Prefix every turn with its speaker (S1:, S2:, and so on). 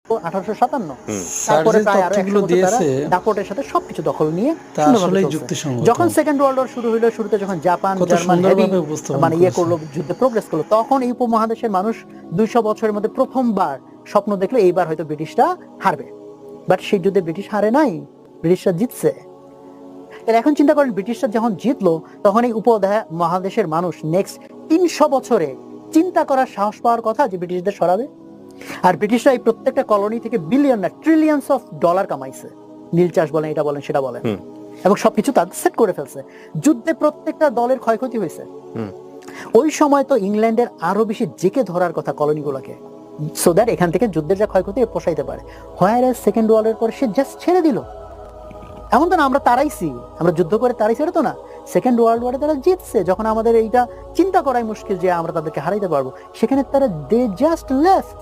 S1: 1857,
S2: sir
S1: তারপরে
S2: যে
S1: প্রায় আরো 100
S2: তথ্যগুলো
S1: বছর তারা
S2: দিয়েছে
S1: দাপটের সাথে সবকিছু দখল নিয়ে
S2: তা
S1: সুন্দরভাবে
S2: আসলেই
S1: চলছে।
S2: যুক্তিসঙ্গত।
S1: যখন সেকেন্ড ওয়ার্ল্ড ওয়ার শুরু হলো, শুরুতে যখন জাপান
S2: কত
S1: জার্মান হেভি
S2: সুন্দরভাবে উপস্থাপন
S1: মানে
S2: করেছে।
S1: করলো, যুদ্ধে প্রোগ্রেস করলো, তখন এই উপমহাদেশের মানুষ 200 বছরের মধ্যে প্রথমবার স্বপ্ন দেখলো এইবার হয়তো ব্রিটিশরা হারবে। বাট সেই যুদ্ধে ব্রিটিশ হারে নাই, ব্রিটিশরা জিতছে। তাহলে এখন চিন্তা করেন, ব্রিটিশরা যখন জিতলো তখন এই মহাদেশের মানুষ নেক্সট 300 বছরে চিন্তা করার সাহস পাওয়ার কথা যে ব্রিটিশদের সরাবে। আর ব্রিটিশরা এই প্রত্যেকটা কলোনি থেকে বিলিয়ন না ট্রিলিয়নস অফ ডলার কামাইছে, নীল চাষ বলেন, এটা বলেন, সেটা বলেন, এবং সবকিছু তাদের সেট করে ফেলছে। যুদ্ধে প্রত্যেকটা দলের ক্ষয়ক্ষতি হয়েছে। ওই সময় তো ইংল্যান্ডের আরো বেশি জেকে ধরার কথা কলোনিগুলোকে, সো দ্যাট এখান থেকে যুদ্ধের যা ক্ষয়ক্ষতি পোষাইতে পারে। হোয়ার সেকেন্ড ওয়ার্ল্ডের পর সে জাস্ট ছেড়ে দিল। এমন তো না আমরা তারাইছি, আমরা যুদ্ধ করে তারাইছি, এটা তো না। সেকেন্ড ওয়ার্ল্ড ওয়ারে তারা জিতছে, যখন আমাদের এইটা চিন্তা করাই মুশকিল যে আমরা তাদেরকে হারাইতে পারবো, সেখানে তারা দে জাস্ট লেফট।